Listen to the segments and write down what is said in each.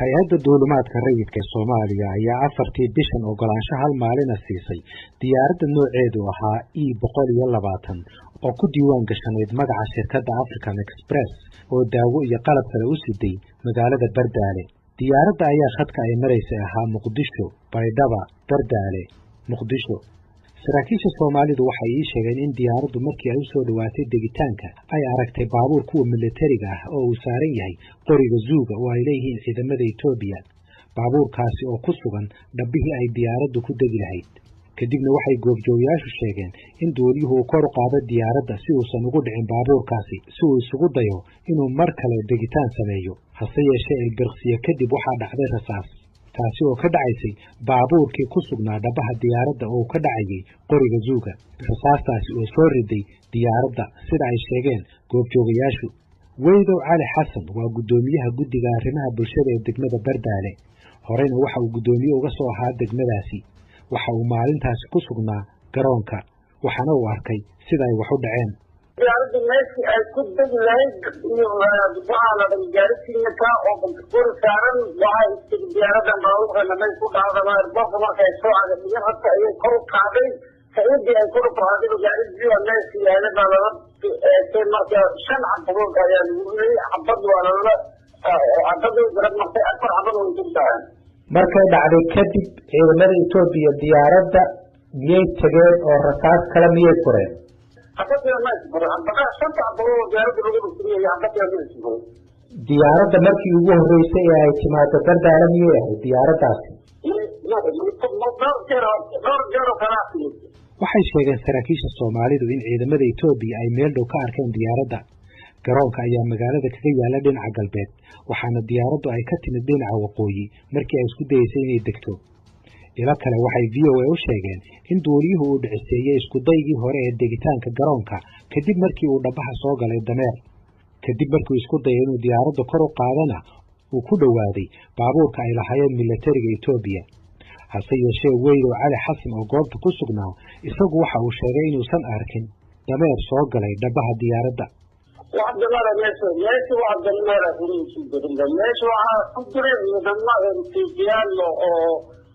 hay-adda duulimaadka rayidka ee Soomaaliya ayaa afartii bishan ogolaansho hal maalin siisay diyaaradda nooceedu ahaa E120 oo ku diiwaan gashanayd magaca shirkadda African Express oo daawo iyo qalab kale u siday magaalada Bardaale. Diyaaradda ayaa khadka ay maraysay ahaa Muqdisho, Baydhaba, Bardaale, Muqdisho. Saraakiisha Soomaalidu waxay ii sheegeen in diyaaraddu markii ay u soo dhawaatay degitaanka ay aragtay baabuur kuwa militariga ah oo uu saaran yahay qoriga Zuuga oo ay leeyihiin ciidamada Itoobiya. Baabuurkaasi oo ku sugan dhabbihii ay diyaaraddu ku degi lahayd. Kadibna waxay goobjoogayaashu sheegeen in duuliyuhu uu kor u qaado diyaaradda si uusan ugu dhicin baabuurkaasi si uu isugu dayo inuu mar kale degitaan sameeyo. Hase yeeshee ilbiriqsiyo kadib waxaa dhacday rasaas. taasi oo ka dhacaysay baabuurkii ku sugnaa dhabaha diyaaradda oo ka dhacayay qoriga Zuuga. Rasaastaasi oo soo riday diyaaradda sida ay sheegeen goobjoogayaashu. Weydow Cali Xasan waa gudoomiyaha guddiga arrimaha bulshada ee degmada Bardaale. Horeyna waxa uu gudoomiye uga soo ahaa degmadaasi. Waxa uu maalintaasi ku sugnaa garoonka waxaana uu arkay sida ay wax u dhaceen. diyaaradda meeshii ay ku degi lahayd waxaa la dhigay gaarisiinka oo qori saaran waxaa istigi diyaaraddan baabuurkana may ku dhacdaba airboortka markay soo cagadhigan horta ayay kor u kacday saciiddii ay kor u kacday gaarisiiba meeshii yaala baa lala eegtay marka 5 xabadood ayaa lagu riyay xabad waa lala xabadii garab martay 4 xabad way jirtaan. markay dhacday kadib ciidamada Itoobiya diyaaradda miyay tageen oo rasaas kala miyay fureen? diyaaradda markii ugu horeysay ee ay timaado Bardaale miyay ahayd diyaaraddaasi? waxay sheegeen saraakiisha Soomaalidu in ciidamada Itoobiya ay meel dhow ka arkeen diyaaradda. garoonka ayaa magaalada kaga yaala dhinaca galbeed waxaana diyaaraddu ay ka timid dhinaca waqooyi markii ay isku dayeysay inay degto. ila kale waxay VOA u sheegeen in duuliyuhu uu dhiciseeyay isku daygii hore ee degitaanka garoonka kadib markii uu dhabaha soo galay dameer. kadib markii uu isku dayay inuu diyaaradda kor u qaadana uu ku dhawaaday baabuurka ay lahaayeen militariga Itoobiya. hase yeeshee Weydow Cali Xasan oo goobta ku sugnaa isagu waxa uu sheegay inuusan arkin dameer soo galay dhabaha diyaaradda.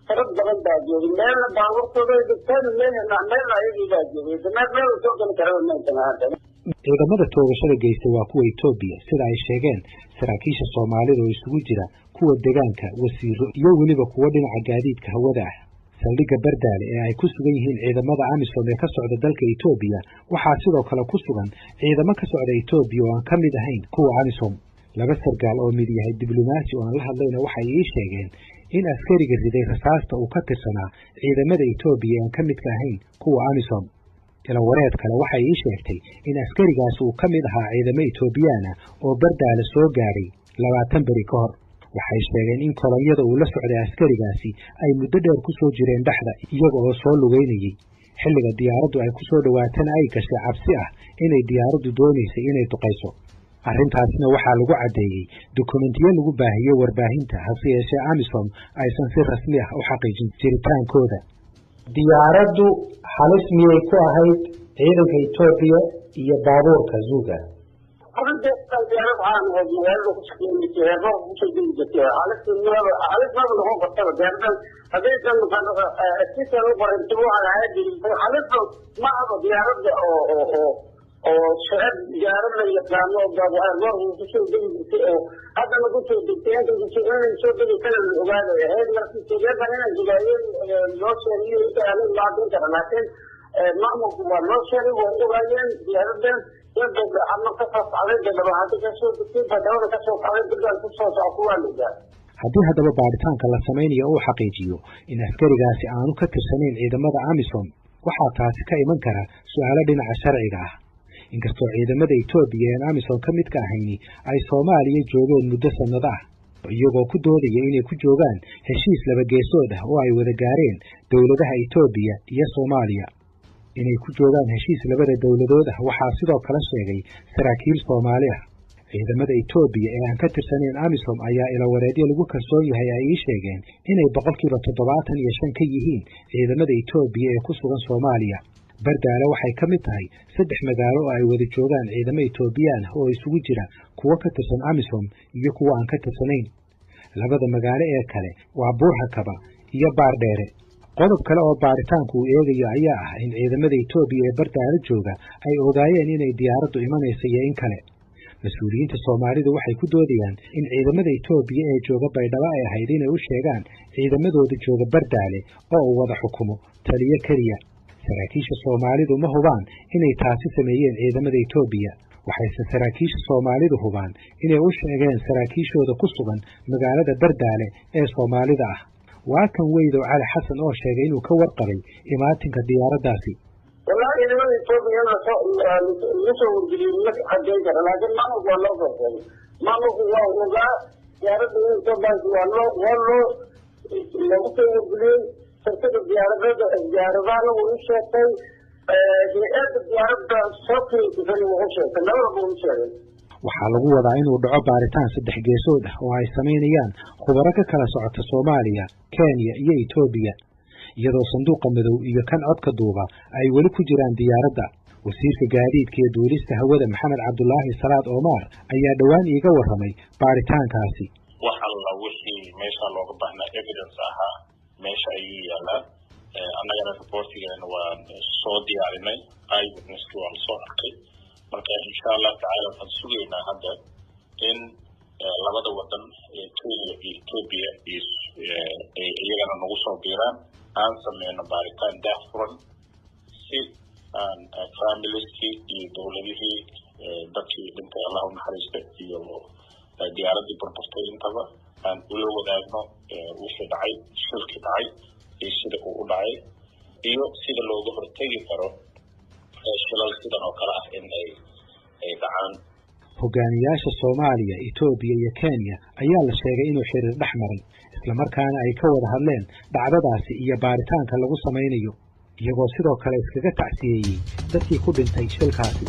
فرد بغن باجوري ميل باورتودا دكتور ميل ميل ayagii baajooday dameer meel soo gal karo meeshan. ciidamada toogashada geystay waa kuwa Itoobiya sida ay sheegeen saraakiisha Soomaalida oo isugu jira kuwa deegaanka wasiiro iyo weliba kuwa dhinaca gaadiidka hawada ah. saldhigga Bardaale ee ay ku sugan yihiin ciidamada AMISOM ee ka socda dalka Itoobiya waxaa sidoo kale ku sugan ciidamo ka socda Itoobiya oo aan ka mid ahayn kuwa AMISOM. laba sargaal oo mid yahay diblomaasi oo aan la hadlayna waxay ii sheegeen in askariga riday rasaasta uu ka tirsanaa ciidamada Itoobiya aan ka midka ahayn kuwa AMISOM. ila wareed kale waxay ii sheegtay in askarigaas uu ka mid ahaa ciidamo Itoobiyaan oo Bardaale soo gaaray 20 bari ka hor. waxay sheegeen in kolonyada uu la socday askarigaasi ay muddo dheer ku soo jireen dhaxda iyaga oo soo lugeynayay. xilliga diyaaraddu ay ku soo dhawaatana ay gashay cabsi ah inay diyaaraddu doonaysay inay duqayso. arrintaasna waxaa lagu cadeeyay dokumentiyo lagu baahiyay warbaahinta hase yeeshee AMISOM aysan si rasmi ah u xaqiijin jiritaankooda. diyaaraddu halis miyay ku ahayd ciidanka Itoobiya iyo baabuurka Zuuga? oo shaqad diyaaradda yaqaano baabuur ku soo degay oo hadana ku soo degtay inuu soo degay kana ogaado heer markii soo banana jigaayeen loo sheegay inta aan la hadin laakiin maamulku waa loo sheegay oo ogaayeen diyaaradda inta ama ka faafay dadaba hadda ka soo degtay dadaba ka soo qaaday dadka ku soo socda. haddii haddaba baaritaanka la samaynayo uu xaqiijiyo in askarigaasi aanu ka tirsanayn ciidamada AMISOM waxaa taasi ka iman kara su'aalo dhinaca sharciga ah. inkastoo ciidamada Itoobiya ee AMISOM ka mid ka ahayni ay Soomaaliya joogeen muddo sanado ah iyagoo ku doodaya inay ku joogaan heshiis laba geesood ah oo ay wada gaareen dawladaha Itoobiya iyo Soomaaliya. inay ku joogaan heshiis labada dawladood ah waxaa sidoo kale sheegay saraakiil Soomaali ah. ciidamada Itoobiya ee aan ka tirsanayn AMISOM ayaa ila wareedyo lagu kalsoon yahay ay ii sheegeen inay 75% ka yihiin ciidamada Itoobiya ee ku sugan Soomaaliya. Bardaale waxay ka mid tahay 3 magaalo oo ay wada joogaan ciidamo Itoobiyaan oo isugu jira kuwa ka tirsan AMISOM iyo kuwa aan ka tirsanayn. labada magaalo ee kale waa Buurhakaba iyo Baardheere. qodob kale oo baaritaanku uu eegayo ayaa ah in ciidamada Itoobiya ee Bardaale jooga ay ogaayeen inay diyaaraddu imanayso iyo in kale. mas-uuliyiinta Soomaalidu waxay ku doodayaan in ciidamada Itoobiya ee jooga Baydhabo ay ahayd inay u sheegaan ciidamadooda jooga Bardaale oo uu wada xukumo taliye keliya. saraakiisha Soomaalidu ma hubaan inay taasi sameeyeen ciidamada Itoobiya, waxayse saraakiisha Soomaalidu hubaan inay u sheegeen saraakiishooda ku sugan magaalada Bardaale ee Soomaalida ah. waa kan Weydow Cali Xasan oo sheegay inuu ka warqabay imaatinka diyaaraddaasi. wallahi ciidamada Itoobiya lasoo wargeliyey ma xageyn kara, laakiin maamulku waa loo soo maamulku waa ogaa diyaaradda Itoobiya waa loo lagu soo wargeliyey. shirkada diyaaradaha wuu u sheegtay, hay-adda diyaaradda soo kireysay wuu u sheegtay, labadaba wuu u sheegay. waxaa lagu wadaa inuu dhaco baaritaan 3 geesood ah oo ay samaynayaan khubaro ka kala socota Soomaaliya, Kenya iyo Itoobiya, iyadoo sanduuqa madow iyo kan codka duuba ay weli ku jiraan diyaaradda. wasiirka gaadiidka iyo duulista hawada Maxamed Cabdulaahi Salaad Omar ayaa dhawaan iiga warramay baaritaankaasi. waxa la wixii meesha looga baahnaa evidence ahaa meesha ayuu yaalaa. annagana reportigeena waan soo diyaarinay, eyewitnesski waan soo arkay. marka insha Allah tacaala waxaan sugaynaa hadda in labada wadan Kenya iyo Itoobiya iyagana nagu soo biiraan, aan sameyno baaritaan daahfuran si aan familieskii iyo dowladihii dadkii dhintay Allah u naxariista iyo diyaaradii burburtay intaba aan ula wadaagno wixii dhacay, shilkii dhacay iyo sida uu u dhacay iyo sida looga hortegi karo shilal sidan oo kale ah in ay dhacaan. hogaamiyaasha Soomaaliya, Itoobiya iyo Kenya ayaa la sheegay inuu xiriir dhex maray, isla markaana ay ka wada hadleen dhacdadaasi iyo baaritaanka lagu samaynayo, iyagoo sidoo kale iskaga tacsiyeeyey dadkii ku dhintay shilkaasi.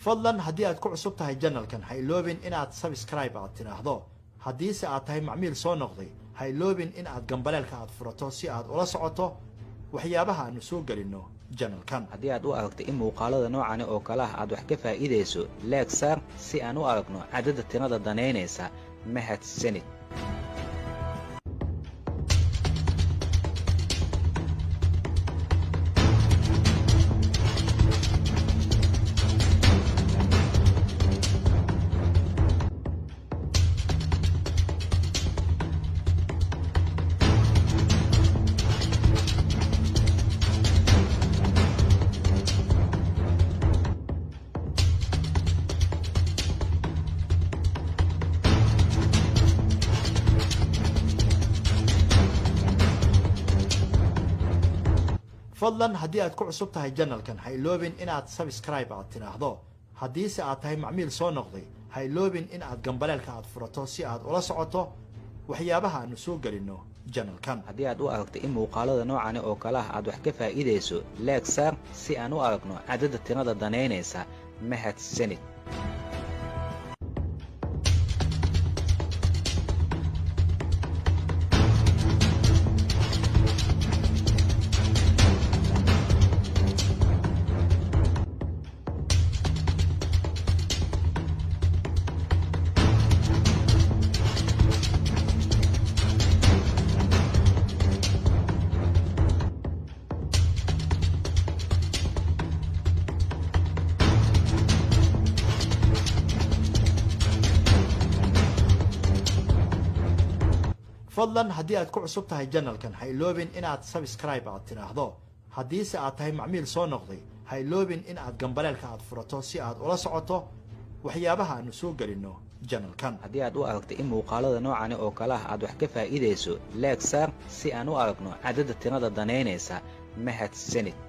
fadlan haddii aad ku cusub tahay channelkan ha iloobin inaad subscribe aad tiraahdo. haddii se aad tahay macmiil soo noqday ha iloobin in aad gambaleelka aad furato si aad ula socoto waxyaabaha aanu soo gelino channelkan. haddii aad u aragto in muuqaalada noocan oo kale ah aad wax ka faa'iideyso like saar si aan u aragno cadadda tirada danaynaysa. mahadsanid. fadlan haddii aad ku cusub tahay channelkan ha iloobin inaad subscribe aad tiraahdo. haddii se aad tahay macmiil soo noqday ha iloobin in aad gambaleelka aad furato si aad ula socoto waxyaabaha aanu soo gelino channelkan. haddii aad u aragto in muuqaalada noocan oo kale ah aad wax ka faa'iideyso like saar si aan u aragno cadadda tirada danaynaysa. mahadsanid. fadlan haddii aad ku cusub tahay channelkan ha iloobin inaad subscribe aad tiraahdo. haddii se aad tahay macmiil soo noqday ha iloobin in aad gambaleelka aad furato si aad ula socoto waxyaabaha aanu soo gelino channelkan. haddii aad u aragto in muuqaalada noocan oo kale ah aad wax ka faa'iideyso like saar si aan u aragno cadadda tirada danaynaysa. mahadsanid.